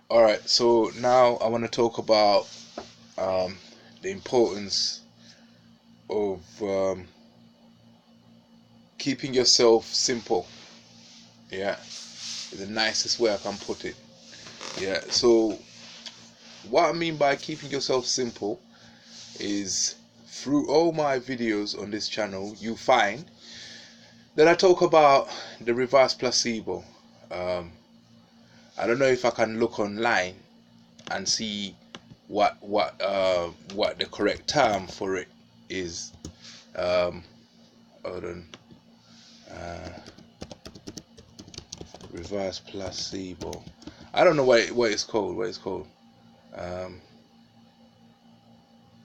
All right, so now I want to talk about um, the importance of keeping yourself simple. Yeah, the nicest way I can put it. Yeah, so what I mean by keeping yourself simple is through all my videos on this channel, you find that I talk about the reverse placebo. Um, I don't know if I can look online and see what the correct term for it is. Um, hold on. Uh, reverse placebo. I don't know what it's called. What it's called. Um,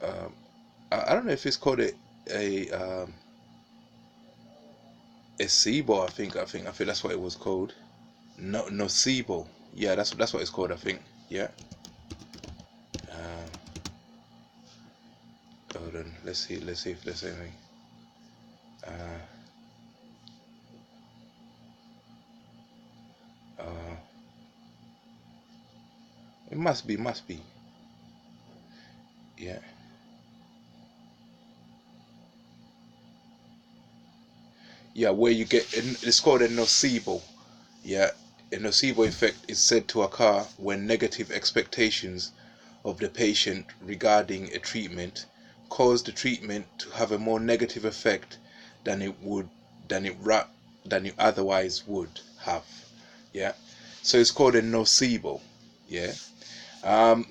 um, I don't know if it's called a SIBO. I think that's what it was called. No, Nocebo. Yeah, that's what it's called. I think. Yeah. Um, hold on. Let's see. If there's anything. Uh, uh, it must be. Must be. Yeah. Yeah. Where you get it's called a nocebo. Yeah. A nocebo effect is said to occur when negative expectations of the patient regarding a treatment cause the treatment to have a more negative effect than it would than it than it otherwise would have. Yeah. So it's called a nocebo. Yeah.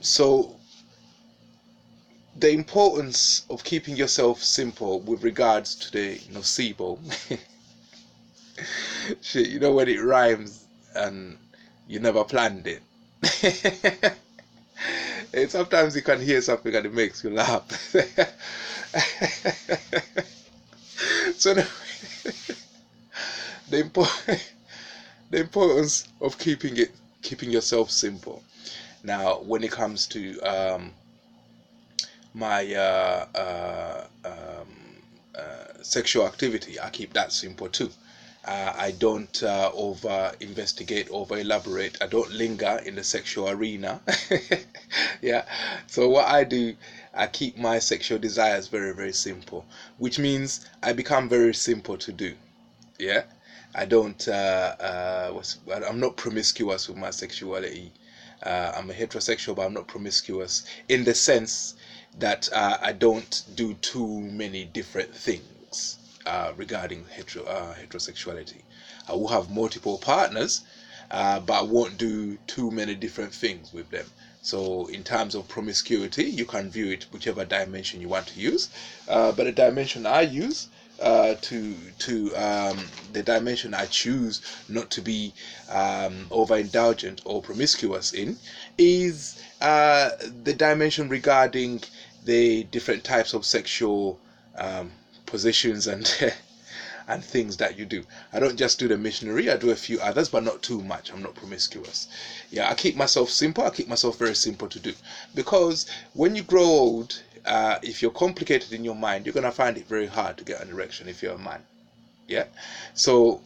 So the importance of keeping yourself simple with regards to the nocebo. Shit, you know when it rhymes and you never planned it. And sometimes you can hear something and it makes you laugh. So the, the importance of keeping yourself simple. Now, when it comes to my sexual activity, I keep that simple too. I don't over investigate, over elaborate. I don't linger in the sexual arena. Yeah. So what I do, I keep my sexual desires very, very simple, which means I become very simple to do. Yeah. I don't. I'm not promiscuous with my sexuality. I'm a heterosexual, but I'm not promiscuous in the sense that I don't do too many different things regarding heterosexuality. I will have multiple partners, but I won't do too many different things with them. So, in terms of promiscuity, you can view it whichever dimension you want to use. But the dimension I use to the dimension I choose not to be overindulgent or promiscuous in is the dimension regarding the different types of sexual positions and and things that you do. I don't just do the missionary, I do a few others, but not too much. I'm not promiscuous. Yeah, I keep myself simple. I keep myself very simple to do. Because when you grow old, if you're complicated in your mind, you're going to find it very hard to get an erection if you're a man. Yeah? So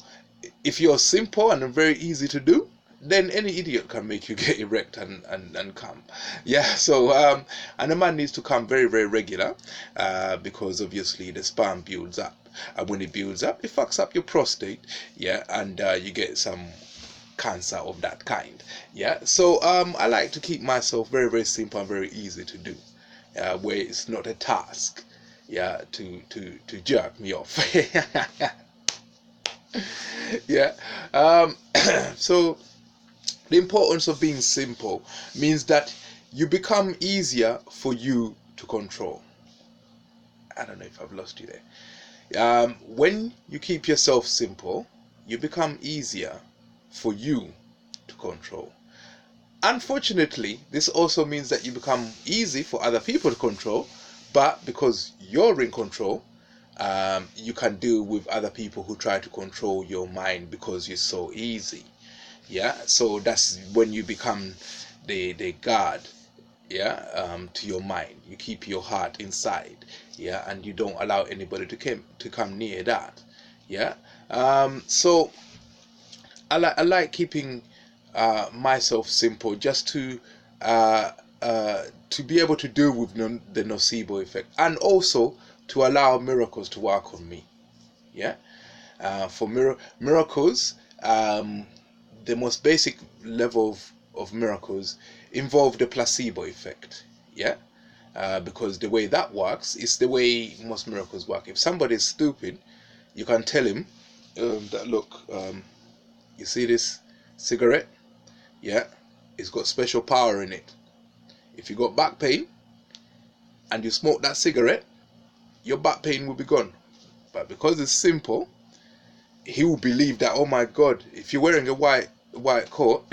if you're simple and very easy to do, then any idiot can make you get erect and come. Yeah, so and a man needs to come very, very regular because obviously the sperm builds up. And when it builds up, it fucks up your prostate. Yeah, and you get some cancer of that kind. Yeah, so I like to keep myself very, very simple and very easy to do, where it's not a task. Yeah, to jerk me off. Yeah. So the importance of being simple means that you become easier for you to control. I don't know if I've lost you there. When you keep yourself simple, you become easier for you to control. Unfortunately, this also means that you become easy for other people to control, but because you're in control, you can deal with other people who try to control your mind because you're so easy. Yeah, so that's when you become the guard. Yeah, to your mind. You keep your heart inside. Yeah, and you don't allow anybody to come near that. Yeah. So I like keeping myself simple, just to be able to deal with the nocebo effect, and also to allow miracles to work on me. Yeah. For miracles, the most basic level of miracles involve the placebo effect. Yeah. Because the way that works is the way most miracles work. If somebody is stupid, you can tell him that, look, you see this cigarette? Yeah, it's got special power in it. If you got back pain and you smoke that cigarette, your back pain will be gone. But because it's simple, he will believe that, oh my God, if you're wearing a white coat,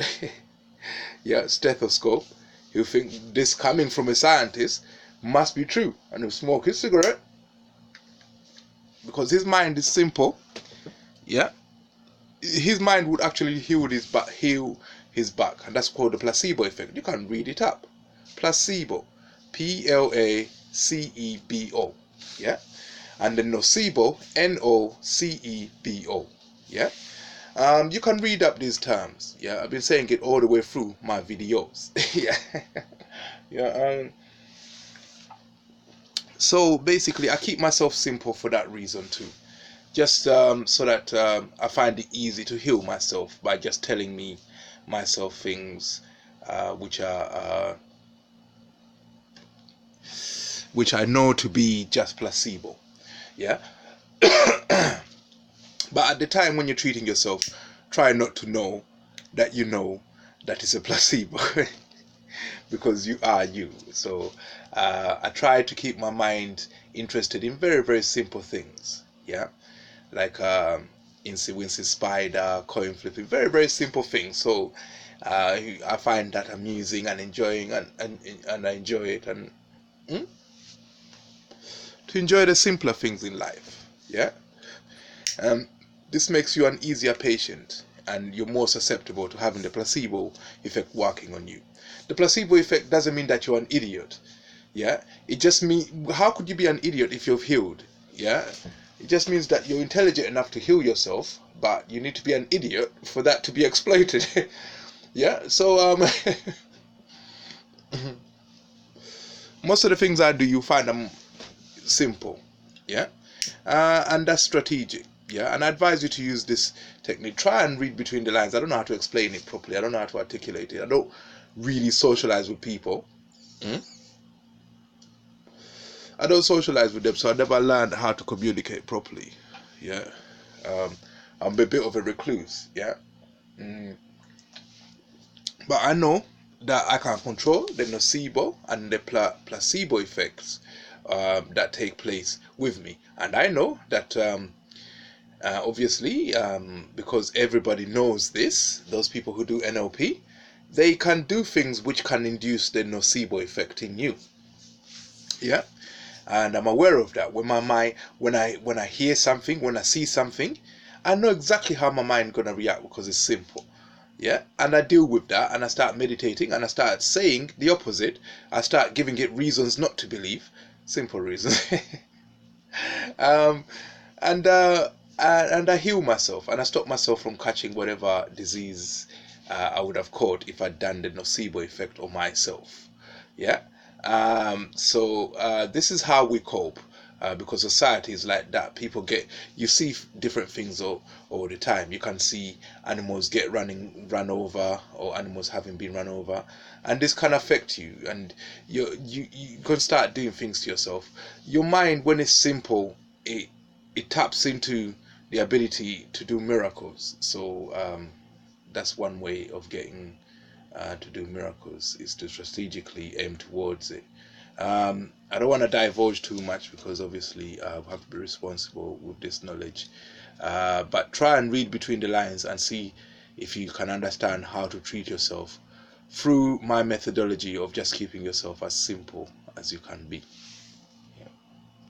yeah, stethoscope, he'll think this coming from a scientist must be true, and he'll smoke his cigarette because his mind is simple. Yeah, his mind would actually heal his back, and that's called the placebo effect. You can read it up. Placebo, Placebo. Yeah, and the nocebo, Nocebo. Yeah. You can read up these terms. Yeah, I've been saying it all the way through my videos. Yeah. Yeah. So basically, I keep myself simple for that reason too. Just so that I find it easy to heal myself by just telling myself things which I know to be just placebo. Yeah. But at the time when you're treating yourself, try not to know that you know that it's a placebo. Because you are you. So I try to keep my mind interested in very, very simple things. Yeah. Like Incy Wincy Spider, coin flipping, very, very simple things. So I find that amusing and enjoying, and I enjoy it, and to enjoy the simpler things in life. Yeah. This makes you an easier patient, and you're more susceptible to having the placebo effect working on you. The placebo effect doesn't mean that you're an idiot. Yeah. It just means, how could you be an idiot if you've healed? Yeah. It just means that you're intelligent enough to heal yourself, but you need to be an idiot for that to be exploited. Yeah. So most of the things I do, you find them simple. Yeah. And that's strategic. Yeah. And I advise you to use this technique. Try and read between the lines. I don't know how to explain it properly. I don't know how to articulate it. I don't really socialize with people. I don't socialize with them, so I never learned how to communicate properly. Yeah. I'm a bit of a recluse. Yeah. But I know that I can control the nocebo and the placebo effects that take place with me. And I know that obviously, because everybody knows this, those people who do NLP, they can do things which can induce the nocebo effect in you. Yeah. And I'm aware of that. When my mind, when I hear something, when I see something, I know exactly how my mind gonna react because it's simple. Yeah. And I deal with that, and I start meditating, and I start saying the opposite. I start giving it reasons not to believe, simple reasons. And I heal myself, and I stop myself from catching whatever disease I would have caught if I'd done the nocebo effect on myself. Yeah. So this is how we cope, because society is like that. People you see different things all the time. You can see animals get run over, or animals having been run over, and this can affect you, and you can start doing things to yourself. Your mind, when it's simple, it taps into the ability to do miracles. So that's one way of getting to do miracles, is to strategically aim towards it. I don't want to divulge too much, because obviously I have to be responsible with this knowledge. But try and read between the lines and see if you can understand how to treat yourself through my methodology of just keeping yourself as simple as you can be.